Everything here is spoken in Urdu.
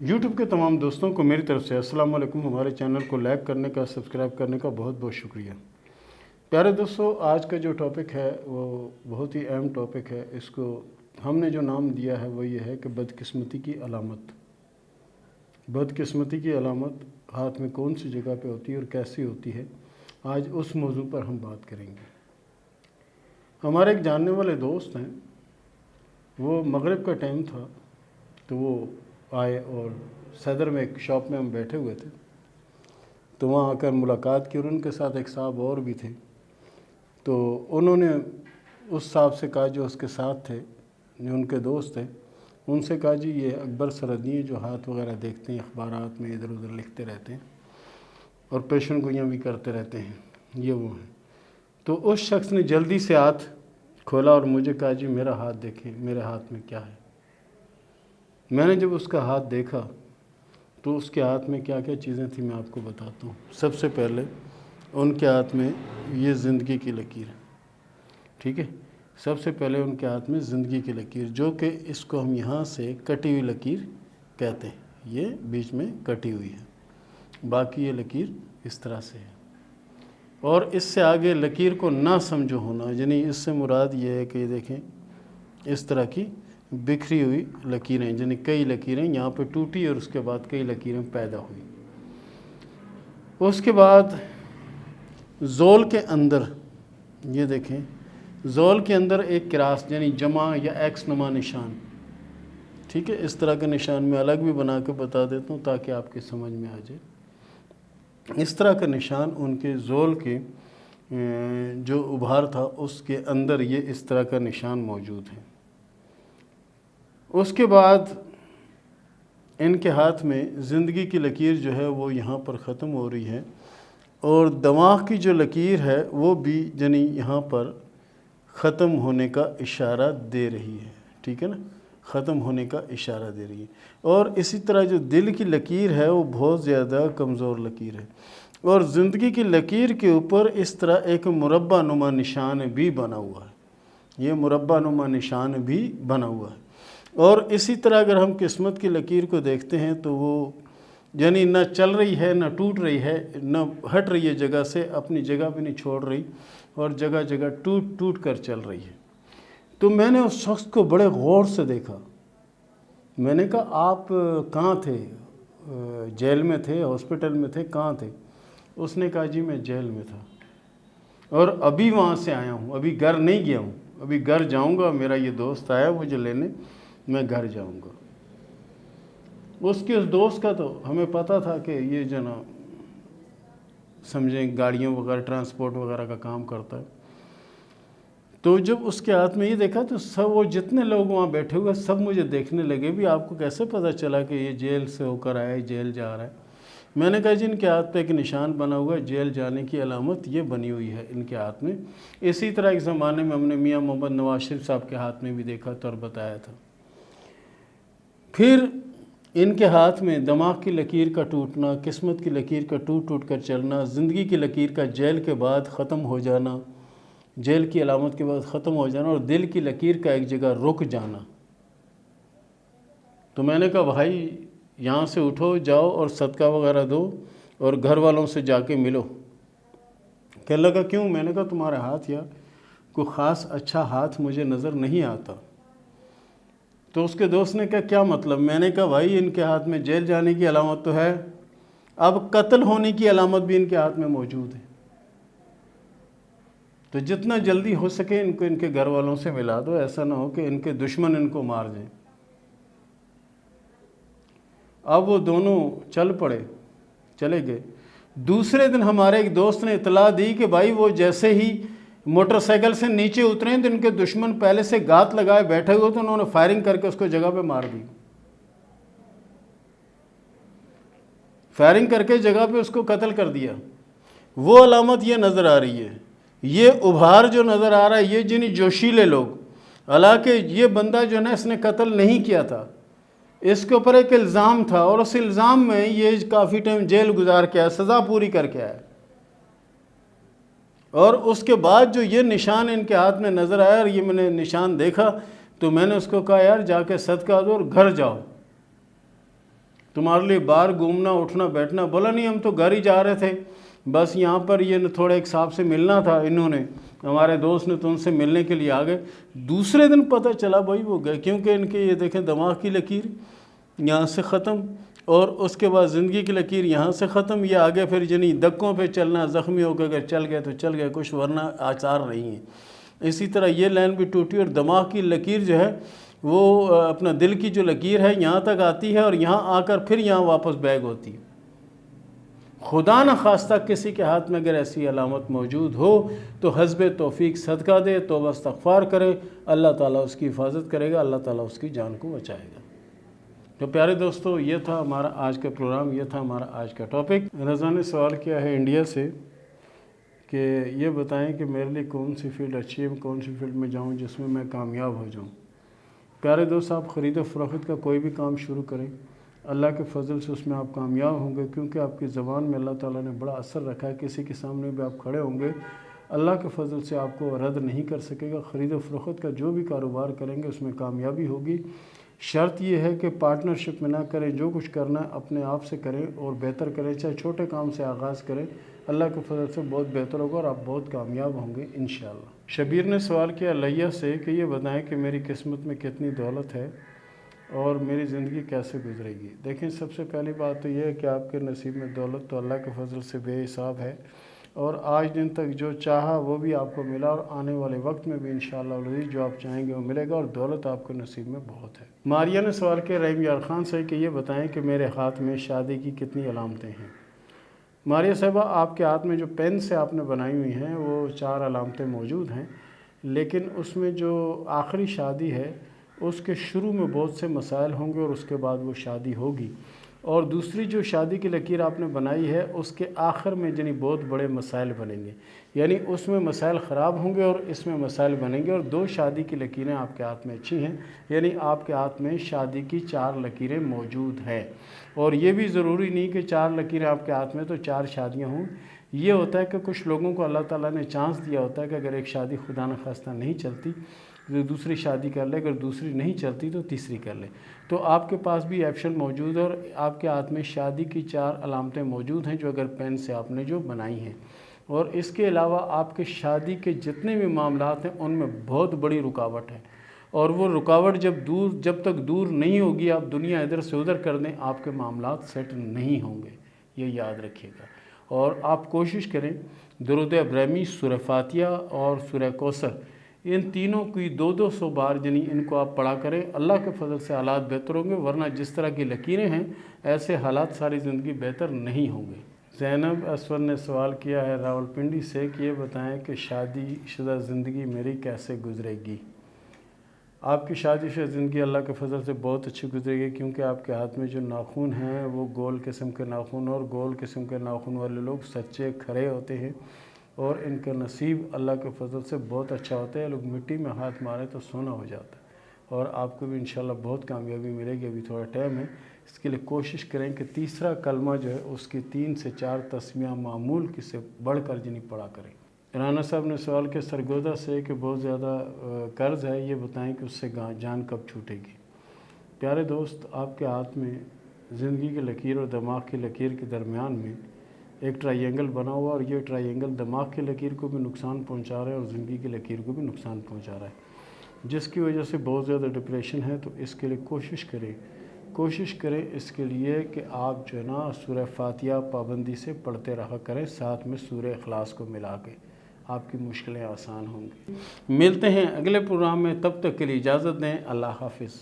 YouTube کے تمام دوستوں کو میری طرف سے السلام علیکم۔ ہمارے چینل کو لائک کرنے کا، سبسکرائب کرنے کا بہت بہت شکریہ۔ پیارے دوستو، آج کا جو ٹاپک ہے وہ بہت ہی اہم ٹاپک ہے۔ اس کو ہم نے جو نام دیا ہے وہ یہ ہے کہ بدقسمتی کی علامت۔ بدقسمتی کی علامت ہاتھ میں کون سی جگہ پہ ہوتی ہے اور کیسی ہوتی ہے، آج اس موضوع پر ہم بات کریں گے۔ ہمارے ایک جاننے والے دوست ہیں، وہ مغرب کا ٹائم تھا تو وہ آئے اور صدر میں ایک شاپ میں ہم بیٹھے ہوئے تھے، تو وہاں آ کر ملاقات کی، اور ان کے ساتھ ایک صاحب اور بھی تھے۔ تو انہوں نے اس صاحب سے کہا جو اس کے ساتھ تھے، جو ان کے دوست تھے، ان سے کہا جی یہ اکبر سرحدی ہیں جو ہاتھ وغیرہ دیکھتے ہیں، اخبارات میں ادھر ادھر لکھتے رہتے ہیں اور پیشن گوئیاں بھی کرتے رہتے ہیں، یہ وہ ہیں۔ تو اس شخص نے جلدی سے ہاتھ کھولا اور مجھے کہا جی میرا ہاتھ دیکھیں، میرے ہاتھ میں کیا ہے۔ میں نے جب اس کا ہاتھ دیکھا تو اس کے ہاتھ میں کیا کیا چیزیں تھیں میں آپ کو بتاتا ہوں۔ سب سے پہلے ان کے ہاتھ میں یہ زندگی کی لکیر ہے، ٹھیک ہے۔ سب سے پہلے ان کے ہاتھ میں زندگی کی لکیر، جو کہ اس کو ہم یہاں سے کٹی ہوئی لکیر کہتے ہیں، یہ بیچ میں کٹی ہوئی ہے، باقی یہ لکیر اس طرح سے ہے۔ اور اس سے آگے لکیر کو نہ سمجھو ہونا، یعنی اس سے مراد یہ ہے کہ یہ دیکھیں اس طرح کی بکھری ہوئی لکیریں، یعنی کئی لکیریں یہاں پہ ٹوٹی اور اس کے بعد کئی لکیریں پیدا ہوئی۔ اس کے بعد زول کے اندر یہ دیکھیں، زول کے اندر ایک کراس یعنی جمع یا ایکس نما نشان، ٹھیک ہے۔ اس طرح کے نشان میں الگ بھی بنا کے بتا دیتا ہوں تاکہ آپ کی سمجھ میں آ جائے۔ اس طرح کا نشان ان کے زول کے جو ابھار تھا اس کے اندر یہ اس طرح کا نشان موجود ہے۔ اس کے بعد ان کے ہاتھ میں زندگی کی لکیر جو ہے وہ یہاں پر ختم ہو رہی ہے، اور دماغ کی جو لکیر ہے وہ بھی یعنی یہاں پر ختم ہونے کا اشارہ دے رہی ہے، ٹھیک ہے نا، ختم ہونے کا اشارہ دے رہی ہے۔ اور اسی طرح جو دل کی لکیر ہے وہ بہت زیادہ کمزور لکیر ہے، اور زندگی کی لکیر کے اوپر اس طرح ایک مربع نما نشان بھی بنا ہوا ہے، یہ مربع نما نشان بھی بنا ہوا ہے۔ اور اسی طرح اگر ہم قسمت کی لکیر کو دیکھتے ہیں تو وہ یعنی نہ چل رہی ہے، نہ ٹوٹ رہی ہے، نہ ہٹ رہی ہے جگہ سے، اپنی جگہ بھی نہیں چھوڑ رہی، اور جگہ جگہ ٹوٹ ٹوٹ کر چل رہی ہے۔ تو میں نے اس شخص کو بڑے غور سے دیکھا، میں نے کہا آپ کہاں تھے؟ جیل میں تھے، ہاسپٹل میں تھے، کہاں تھے؟ اس نے کہا جی میں جیل میں تھا اور ابھی وہاں سے آیا ہوں، ابھی گھر نہیں گیا ہوں، ابھی گھر جاؤں گا، میرا یہ دوست آیا مجھے لینے، میں گھر جاؤں گا۔ اس دوست کا تو ہمیں پتہ تھا کہ یہ جو نا سمجھیں گاڑیوں وغیرہ ٹرانسپورٹ وغیرہ کا کام کرتا ہے۔ تو جب اس کے ہاتھ میں یہ دیکھا تو سب وہ جتنے لوگ وہاں بیٹھے ہوئے سب مجھے دیکھنے لگے، بھی آپ کو کیسے پتہ چلا کہ یہ جیل سے ہو کر آیا، جیل جا رہا ہے؟ میں نے کہا جی ان کے ہاتھ پہ ایک نشان بنا ہوا ہے، جیل جانے کی علامت یہ بنی ہوئی ہے ان کے ہاتھ میں۔ اسی طرح ایک زمانے میں ہم نے میاں محمد نواز شریف صاحب کے ہاتھ میں بھی دیکھا تھا اور بتایا تھا۔ پھر ان کے ہاتھ میں دماغ کی لکیر کا ٹوٹنا، قسمت کی لکیر کا ٹوٹ ٹوٹ کر چلنا، زندگی کی لکیر کا جیل کے بعد ختم ہو جانا، جیل کی علامت کے بعد ختم ہو جانا، اور دل کی لکیر کا ایک جگہ رک جانا۔ تو میں نے کہا بھائی یہاں سے اٹھو، جاؤ اور صدقہ وغیرہ دو اور گھر والوں سے جا کے ملو۔ کہنے لگا کیوں؟ میں نے کہا تمہارے ہاتھ یا کوئی خاص اچھا ہاتھ مجھے نظر نہیں آتا۔ تو اس کے دوست نے کہا کیا مطلب؟ میں نے کہا بھائی ان کے ہاتھ میں جیل جانے کی علامت تو ہے، اب قتل ہونے کی علامت بھی ان کے ہاتھ میں موجود ہے، تو جتنا جلدی ہو سکے ان کو ان کے گھر والوں سے ملا دو، ایسا نہ ہو کہ ان کے دشمن ان کو مار دیں۔ اب وہ دونوں چلے گئے۔ دوسرے دن ہمارے ایک دوست نے اطلاع دی کہ بھائی وہ جیسے ہی موٹر سائیکل سے نیچے اترے تو ان کے دشمن پہلے سے گات لگائے بیٹھے ہوئے، تو انہوں نے فائرنگ کر کے اس کو جگہ پہ مار دی، فائرنگ کر کے جگہ پہ اس کو قتل کر دیا۔ وہ علامت یہ نظر آ رہی ہے، یہ ابھار جو نظر آ رہا ہے، یہ جنہیں جوشیلے لوگ، حالانکہ یہ بندہ جو ہے نا اس نے قتل نہیں کیا تھا، اس کے اوپر ایک الزام تھا، اور اس الزام میں یہ کافی ٹائم جیل گزار کے آیا، سزا پوری کر کے آیا۔ اور اس کے بعد جو یہ نشان ان کے ہاتھ میں نظر آیا اور یہ میں نے نشان دیکھا تو میں نے اس کو کہا یار جا کے صدقہ دو اور گھر جاؤ۔ تمہارے لیے باہر گھومنا اٹھنا بیٹھنا، بولا نہیں ہم تو گھر ہی جا رہے تھے، بس یہاں پر یہ تھوڑے ایک صاحب سے ملنا تھا، انہوں نے ہمارے دوست نے تو ان سے ملنے کے لیے آ گئے۔ دوسرے دن پتہ چلا بھائی وہ گئے، کیونکہ ان کے یہ دیکھیں دماغ کی لکیر یہاں سے ختم، اور اس کے بعد زندگی کی لکیر یہاں سے ختم، یہ آگے پھر جنی دکوں پہ چلنا، زخمی ہو کے اگر چل گئے تو چل گئے، کچھ ورنہ آثار نہیں ہیں۔ اسی طرح یہ لائن بھی ٹوٹی، اور دماغ کی لکیر جو ہے وہ اپنا دل کی جو لکیر ہے یہاں تک آتی ہے، اور یہاں آ کر پھر یہاں واپس بیگ ہوتی ہے۔ خدا نہ خواستہ کسی کے ہاتھ میں اگر ایسی علامت موجود ہو تو حسب توفیق صدقہ دے، توبہ استغفار کرے، اللہ تعالیٰ اس کی حفاظت کرے گا، اللہ تعالیٰ اس کی جان کو بچائے گا۔ تو پیارے دوستو، یہ تھا ہمارا آج کا پروگرام، یہ تھا ہمارا آج کا ٹاپک۔ رضا نے سوال کیا ہے انڈیا سے کہ یہ بتائیں کہ میرے لیے کون سی فیلڈ اچھی ہے، کون سی فیلڈ میں جاؤں جس میں میں کامیاب ہو جاؤں۔ پیارے دوست، آپ خرید و فروخت کا کوئی بھی کام شروع کریں، اللہ کے فضل سے اس میں آپ کامیاب ہوں گے، کیونکہ آپ کی زبان میں اللہ تعالیٰ نے بڑا اثر رکھا ہے۔ کسی کے سامنے بھی آپ کھڑے ہوں گے، اللہ کے فضل سے آپ کو رد نہیں کر سکے گا۔ خرید و فروخت کا جو بھی کاروبار کریں گے اس میں کامیابی ہوگی۔ شرط یہ ہے کہ پارٹنرشپ میں نہ کریں، جو کچھ کرنا ہے اپنے آپ سے کریں اور بہتر کریں، چاہے چھوٹے کام سے آغاز کریں، اللہ کے فضل سے بہت بہتر ہوگا اور آپ بہت کامیاب ہوں گے انشاءاللہ۔ شبیر نے سوال کیا لیہ سے کہ یہ بتائیں کہ میری قسمت میں کتنی دولت ہے اور میری زندگی کیسے گزرے گی۔ دیکھیں، سب سے پہلی بات تو یہ ہے کہ آپ کے نصیب میں دولت تو اللہ کے فضل سے بے حساب ہے، اور آج دن تک جو چاہا وہ بھی آپ کو ملا، اور آنے والے وقت میں بھی انشاءاللہ العزیز جو آپ چاہیں گے وہ ملے گا، اور دولت آپ کے نصیب میں بہت ہے۔ ماریہ نے سوال کیا رحیم یار خان سے کہ یہ بتائیں کہ میرے ہاتھ میں شادی کی کتنی علامتیں ہیں۔ ماریہ صاحبہ، آپ کے ہاتھ میں جو پین سے آپ نے بنائی ہوئی ہیں وہ 4 علامتیں موجود ہیں، لیکن اس میں جو آخری شادی ہے اس کے شروع میں بہت سے مسائل ہوں گے اور اس کے بعد وہ شادی ہوگی، اور دوسری جو شادی کی لکیر آپ نے بنائی ہے اس کے آخر میں بہت بڑے مسائل بنیں گے، یعنی اس میں مسائل خراب ہوں گے اور اس میں مسائل بنیں گے، اور 2 شادی کی لکیریں آپ کے ہاتھ میں اچھی ہیں، یعنی آپ کے ہاتھ میں شادی کی 4 لکیریں موجود ہیں۔ اور یہ بھی ضروری نہیں کہ 4 لکیریں آپ کے ہاتھ میں تو 4 شادیاں ہوں۔ یہ ہوتا ہے کہ کچھ لوگوں کو اللہ تعالیٰ نے چانس دیا ہوتا ہے کہ اگر ایک شادی خدا نخواستہ نہیں چلتی تو دوسری شادی کر لے، اگر دوسری نہیں چلتی تو تیسری کر لے۔ تو آپ کے پاس بھی آپشن موجود ہے، اور آپ کے ہاتھ میں شادی کی 4 علامتیں موجود ہیں جو اگر پین سے آپ نے جو بنائی ہیں، اور اس کے علاوہ آپ کے شادی کے جتنے بھی معاملات ہیں ان میں بہت بڑی رکاوٹ ہے، اور وہ رکاوٹ جب تک دور نہیں ہوگی، آپ دنیا ادھر سے ادھر کر دیں، آپ کے معاملات سیٹ نہیں ہوں گے، یہ یاد رکھیے گا۔ اور آپ کوشش کریں درود ابراہیمی، سورہ فاتحہ اور سورہ کوثر، ان تینوں کی 200 بار ان کو آپ پڑھا کریں، اللہ کے فضل سے حالات بہتر ہوں گے، ورنہ جس طرح کی لکیریں ہیں ایسے حالات ساری زندگی بہتر نہیں ہوں گے۔ زینب اسود نے سوال کیا ہے راولپنڈی سے کہ یہ بتائیں کہ شادی شدہ زندگی میری کیسے گزرے گی۔ آپ کی شادی شدہ زندگی اللہ کے فضل سے بہت اچھی گزرے گی، کیونکہ آپ کے ہاتھ میں جو ناخن ہیں وہ گول قسم کے ناخن، اور گول قسم کے ناخن والے لوگ سچے کھرے ہوتے ہیں، اور ان کا نصیب اللہ کے فضل سے بہت اچھا ہوتا ہے۔ لوگ مٹی میں ہاتھ مارے تو سونا ہو جاتا ہے، اور آپ کو بھی انشاءاللہ بہت کامیابی ملے گی۔ ابھی تھوڑا ٹائم ہے، اس کے لیے کوشش کریں کہ تیسرا کلمہ جو ہے اس کی 3 سے 4 تسمیہ معمول کی سے بڑھ کر پڑھا کریں۔ رانا صاحب نے سوال کیا سرگودا سے کہ بہت زیادہ قرض ہے، یہ بتائیں کہ اس سے جان کب چھوٹے گی۔ پیارے دوست، آپ کے ہاتھ میں زندگی کی لکیر اور دماغ کی لکیر کے درمیان میں ایک ٹرائی اینگل بنا ہوا، اور یہ ٹرائی اینگل دماغ کی لکیر کو بھی نقصان پہنچا رہا ہے اور زندگی کی لکیر کو بھی نقصان پہنچا رہا ہے، جس کی وجہ سے بہت زیادہ ڈپریشن ہے۔ تو اس کے لیے کوشش کریں اس کے لیے کہ آپ جو ہے نا سورہ فاتحہ پابندی سے پڑھتے رہا کریں، ساتھ میں سورہ اخلاص کو ملا کے، آپ کی مشکلیں آسان ہوں گی۔ ملتے ہیں اگلے پروگرام میں، تب تک کے لیے اجازت دیں، اللہ حافظ۔